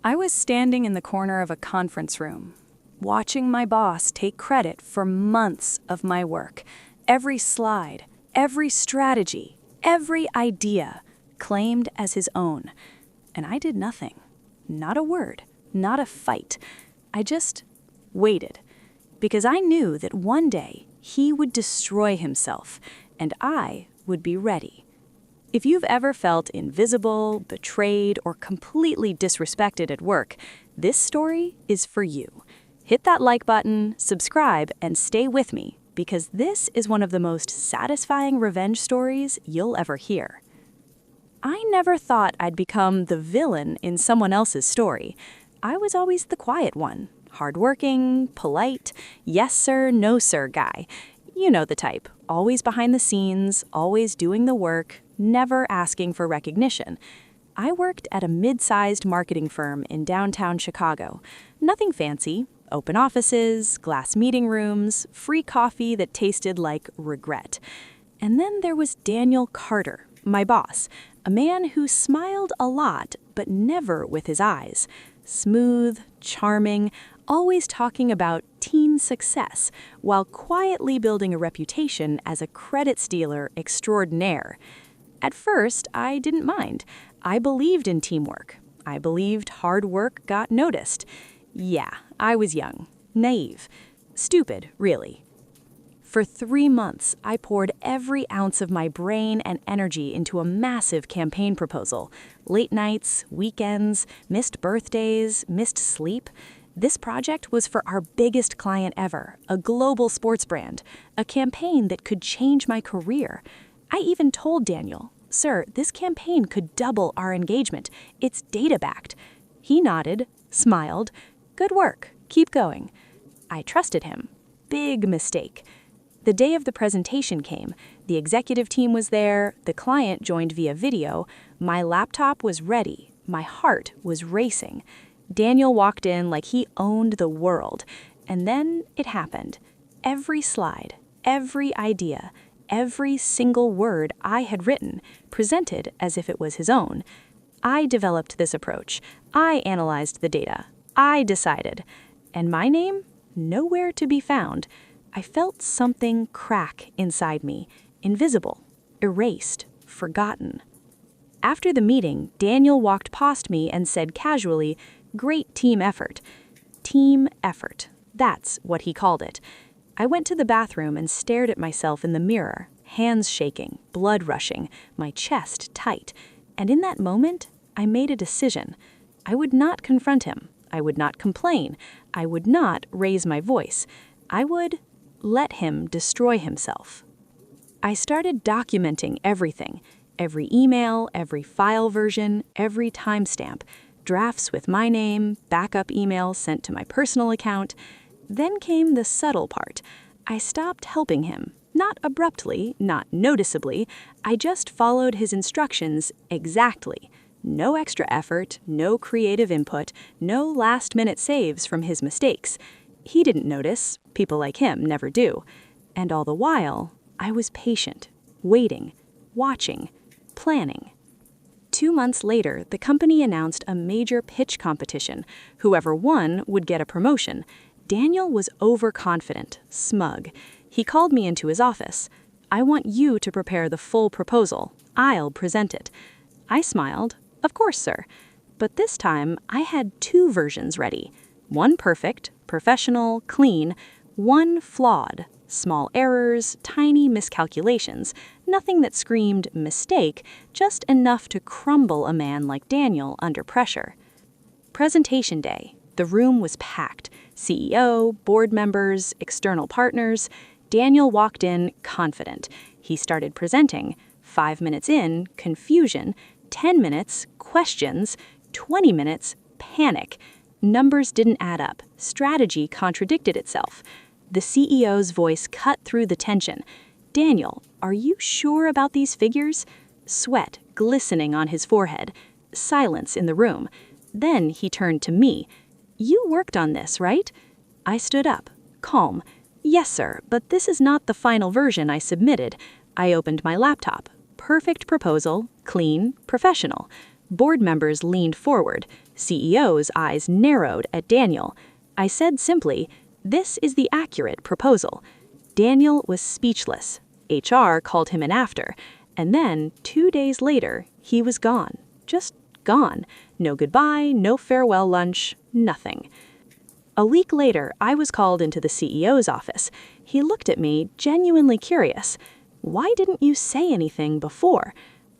I was standing in the corner of a conference room, watching my boss take credit for months of my work. Every slide, every strategy, every idea claimed as his own. And I did nothing. Not a word, not a fight. I just waited, because I knew that one day he would destroy himself, and I would be ready. If you've ever felt invisible, betrayed, or completely disrespected at work, this story is for you. Hit that like button, subscribe, and stay with me, because this is one of the most satisfying revenge stories you'll ever hear. I never thought I'd become the villain in someone else's story. I was always the quiet one, hardworking, polite, yes sir, no sir guy. You know the type, always behind the scenes, always doing the work, never asking for recognition. I worked at a mid-sized marketing firm in downtown Chicago. Nothing fancy, open offices, glass meeting rooms, free coffee that tasted like regret. And then there was Daniel Carter, my boss, a man who smiled a lot, but never with his eyes. Smooth, charming, always talking about teen success, while quietly building a reputation as a credit stealer extraordinaire. At first, I didn't mind. I believed in teamwork. I believed hard work got noticed. Yeah, I was young, naive, stupid, really. For 3 months, I poured every ounce of my brain and energy into a massive campaign proposal. Late nights, weekends, missed birthdays, missed sleep. This project was for our biggest client ever, a global sports brand, a campaign that could change my career. I even told Daniel, "Sir, this campaign could double our engagement. It's data-backed." He nodded, smiled. "Good work. Keep going." I trusted him. Big mistake. The day of the presentation came. The executive team was there, the client joined via video, my laptop was ready, my heart was racing. Daniel walked in like he owned the world, and then it happened. Every slide, every idea, every single word I had written, presented as if it was his own. I developed this approach. I analyzed the data. I decided. And my name? Nowhere to be found. I felt something crack inside me, invisible, erased, forgotten. After the meeting, Daniel walked past me and said casually, "Great team effort." Team effort. That's what he called it. I went to the bathroom and stared at myself in the mirror, hands shaking, blood rushing, my chest tight. And in that moment, I made a decision. I would not confront him. I would not complain. I would not raise my voice. I would let him destroy himself. I started documenting everything, every email, every file version, every timestamp, drafts with my name, backup emails sent to my personal account. Then came the subtle part. I stopped helping him, not abruptly, not noticeably. I just followed his instructions exactly. No extra effort, no creative input, no last-minute saves from his mistakes. He didn't notice. People like him never do. And all the while, I was patient, waiting, watching, planning. 2 months later, the company announced a major pitch competition. Whoever won would get a promotion. Daniel was overconfident, smug. He called me into his office. "I want you to prepare the full proposal. I'll present it." I smiled. "Of course, sir." But this time, I had 2 versions ready. One perfect, professional, clean. One flawed, small errors, tiny miscalculations. Nothing that screamed mistake, just enough to crumble a man like Daniel under pressure. Presentation day. The room was packed. CEO, board members, external partners. Daniel walked in confident. He started presenting. 5 minutes in, confusion. 10 minutes, questions. 20 minutes, panic. Numbers didn't add up. Strategy contradicted itself. The CEO's voice cut through the tension. "Daniel, are you sure about these figures?" Sweat glistening on his forehead. Silence in the room. Then he turned to me. "You worked on this, right?" I stood up, calm. "Yes, sir, but this is not the final version I submitted." I opened my laptop. Perfect proposal, clean, professional. Board members leaned forward. CEO's eyes narrowed at Daniel. I said simply, "This is the accurate proposal." Daniel was speechless. HR called him in after. And then, 2 days later, he was gone. Just gone. No goodbye, no farewell lunch, nothing. A week later, I was called into the CEO's office. He looked at me, genuinely curious. "Why didn't you say anything before?"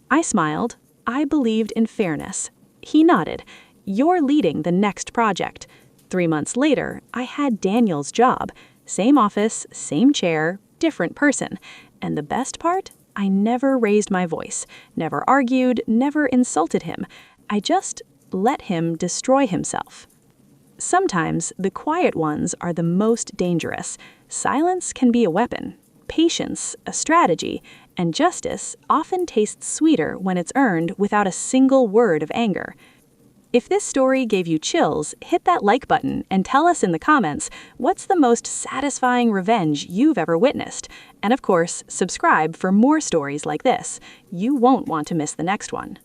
I smiled. I believed in fairness. He nodded. "You're leading the next project." 3 months later, I had Daniel's job. Same office, same chair, different person. And the best part? I never raised my voice, never argued, never insulted him. I just let him destroy himself. Sometimes the quiet ones are the most dangerous. Silence can be a weapon, patience a strategy, and justice often tastes sweeter when it's earned without a single word of anger. If this story gave you chills, hit that like button and tell us in the comments what's the most satisfying revenge you've ever witnessed. And of course, subscribe for more stories like this. You won't want to miss the next one.